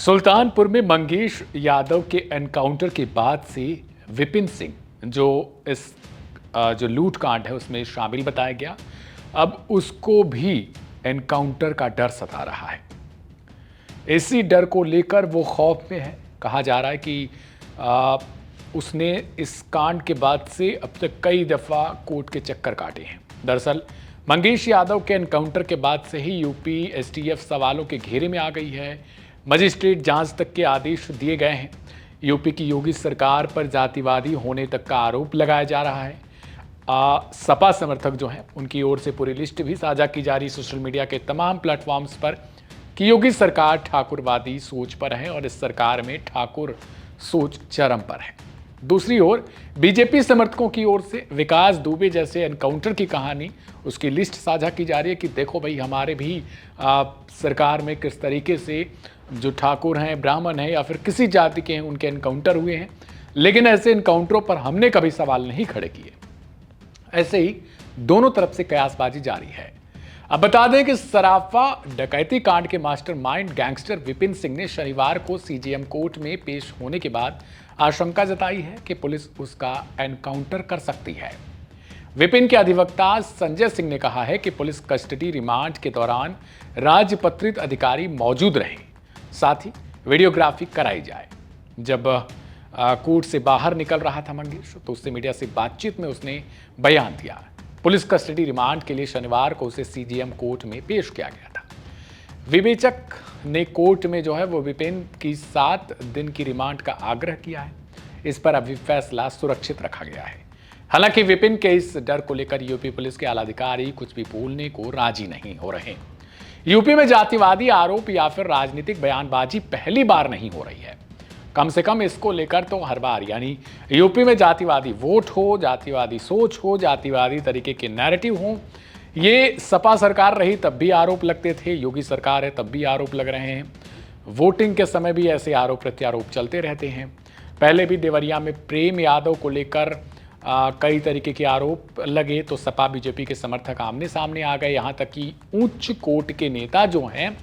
सुल्तानपुर में मंगेश यादव के एनकाउंटर के बाद से विपिन सिंह जो लूट कांड है उसमें शामिल बताया गया, अब उसको भी एनकाउंटर का डर सता रहा है। इसी डर को लेकर वो खौफ में है। कहा जा रहा है कि उसने इस कांड के बाद से अब तक कई दफा कोर्ट के चक्कर काटे हैं। दरअसल मंगेश यादव के एनकाउंटर के बाद से ही यूपी एसटीएफ सवालों के घेरे में आ गई है। मजिस्ट्रेट जांच तक के आदेश दिए गए हैं। यूपी की योगी सरकार पर जातिवादी होने तक का आरोप लगाया जा रहा है। सपा समर्थक जो हैं उनकी ओर से पूरी लिस्ट भी साझा की जा रही सोशल मीडिया के तमाम प्लेटफॉर्म्स पर कि योगी सरकार ठाकुरवादी सोच पर है और इस सरकार में ठाकुर सोच चरम पर है। दूसरी ओर बीजेपी समर्थकों की ओर से विकास दुबे जैसे एनकाउंटर की कहानी, उसकी लिस्ट साझा की जा रही है कि देखो भाई हमारे भी सरकार में किस तरीके से जो ठाकुर हैं, ब्राह्मण हैं या फिर किसी जाति के हैं, उनके एनकाउंटर हुए हैं, लेकिन ऐसे एनकाउंटरों पर हमने कभी सवाल नहीं खड़े किए। ऐसे ही दोनों तरफ से कयासबाजी जारी है। अब बता दें कि सराफा डकैती कांड के मास्टरमाइंड गैंगस्टर विपिन सिंह ने शनिवार को सीजेएम कोर्ट में पेश होने के बाद आशंका जताई है कि पुलिस उसका एनकाउंटर कर सकती है। विपिन के अधिवक्ता संजय सिंह ने कहा है कि पुलिस कस्टडी रिमांड के दौरान राजपत्रित अधिकारी मौजूद रहे, साथ ही वीडियोग्राफी कराई जाए। जब कोर्ट से बाहर निकल रहा था मंगेश, तो उससे मीडिया से बातचीत में उसने बयान दिया। पुलिस कस्टडी रिमांड के लिए शनिवार को उसे सीजेएम कोर्ट में पेश किया गया था। विवेचक ने कोर्ट में जो है वो विपिन की 7 दिन की रिमांड का आग्रह किया है। इस पर अभी फैसला सुरक्षित रखा गया है। हालांकि विपिन के इस डर को लेकर यूपी पुलिस के आलाधिकारी कुछ भी बोलने को राजी नहीं हो रहे। यूपी में जातिवादी आरोप या फिर राजनीतिक बयानबाजी पहली बार नहीं हो रही है। कम से कम इसको लेकर तो हर बार, यानी यूपी में जातिवादी वोट हो, जातिवादी सोच हो, जातिवादी तरीके के नैरेटिव हो, ये सपा सरकार रही तब भी आरोप लगते थे, योगी सरकार है तब भी आरोप लग रहे हैं। वोटिंग के समय भी ऐसे आरोप प्रत्यारोप चलते रहते हैं। पहले भी देवरिया में प्रेम यादव को लेकर कई तरीके के आरोप लगे तो सपा बीजेपी के समर्थक आमने सामने आ गए। यहाँ तक कि उच्च कोर्ट के नेता जो हैं,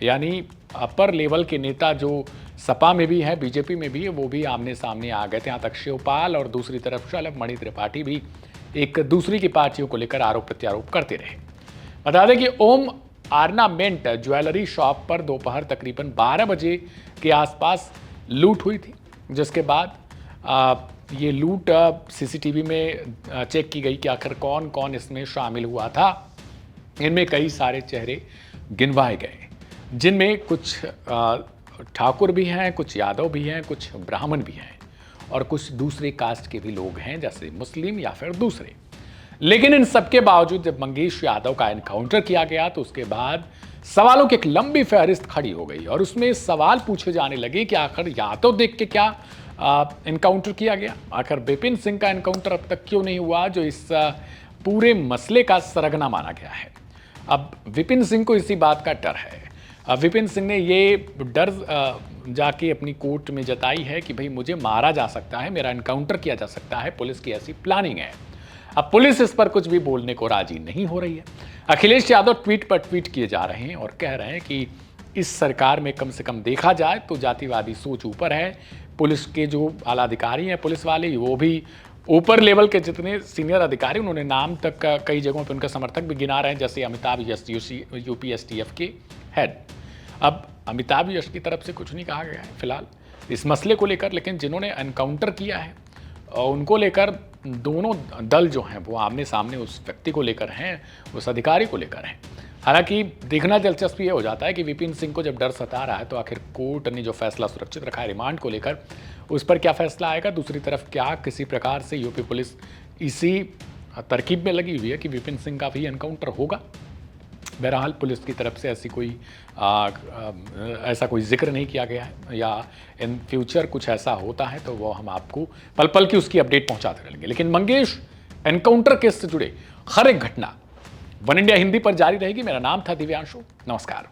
यानी अपर लेवल के नेता जो सपा में भी हैं, बीजेपी में भी है, वो भी आमने सामने आ गए थे। यहाँ तक शिवपाल और दूसरी तरफ शलभ मणि त्रिपाठी भी एक दूसरी की पार्टियों को लेकर आरोप प्रत्यारोप करते रहे। बता दें कि ओम आर्नामेंट ज्वेलरी शॉप पर दोपहर तकरीबन 12 बजे के आसपास लूट हुई थी, जिसके बाद ये लूट सीसीटीवी में चेक की गई कि आखिर कौन कौन इसमें शामिल हुआ था। इनमें कई सारे चेहरे गिनवाए गए, जिनमें कुछ ठाकुर भी हैं, कुछ यादव भी हैं, कुछ ब्राह्मण भी हैं और कुछ दूसरे कास्ट के भी लोग हैं, जैसे मुस्लिम या फिर दूसरे। लेकिन इन सबके बावजूद जब मंगेश यादव का एनकाउंटर किया गया तो उसके बाद सवालों की एक लंबी फहरिस्त खड़ी हो गई और उसमें सवाल पूछे जाने लगे कि आखिर यादव देख के क्या एनकाउंटर किया गया, आखिर विपिन सिंह का एनकाउंटर अब तक क्यों नहीं हुआ, जो इस पूरे मसले का सरगना माना गया है। अब विपिन सिंह को इसी बात का डर है। विपिन सिंह ने ये डर जाके अपनी कोर्ट में जताई है कि भाई मुझे मारा जा सकता है, मेरा एनकाउंटर किया जा सकता है, पुलिस की ऐसी प्लानिंग है। अब पुलिस इस पर कुछ भी बोलने को राजी नहीं हो रही है। अखिलेश यादव ट्वीट पर ट्वीट किए जा रहे हैं और कह रहे हैं कि इस सरकार में कम से कम देखा जाए तो जातिवादी सोच ऊपर है। पुलिस के जो आला अधिकारी हैं, पुलिस वाले, वो भी ऊपर लेवल के जितने सीनियर अधिकारी, उन्होंने नाम तक कई जगहों पर उनका समर्थक भी गिना रहे हैं, जैसे अमिताभ यश यूपी एसटीएफ के हेड। अब अमिताभ यश की तरफ से कुछ नहीं कहा गया है फिलहाल इस मसले को लेकर, लेकिन जिन्होंने एनकाउंटर किया है उनको लेकर दोनों दल जो हैं वो आमने सामने उस व्यक्ति को लेकर हैं, उस अधिकारी को लेकर हैं। हालांकि देखना दिलचस्प ये हो जाता है कि विपिन सिंह को जब डर सता रहा है तो आखिर कोर्ट ने जो फैसला सुरक्षित रखा है रिमांड को लेकर, उस पर क्या फैसला आएगा। दूसरी तरफ क्या किसी प्रकार से यूपी पुलिस इसी तरकीब में लगी हुई है कि विपिन सिंह का भी एनकाउंटर होगा। बहरहाल पुलिस की तरफ से ऐसा कोई जिक्र नहीं किया गया है, या इन फ्यूचर कुछ ऐसा होता है तो वो हम आपको पल पल की उसकी अपडेट पहुंचाते रहेंगे। लेकिन मंगेश एनकाउंटर केस से जुड़े हर एक घटना वन इंडिया हिंदी पर जारी रहेगी। मेरा नाम था दिव्यांशु। नमस्कार।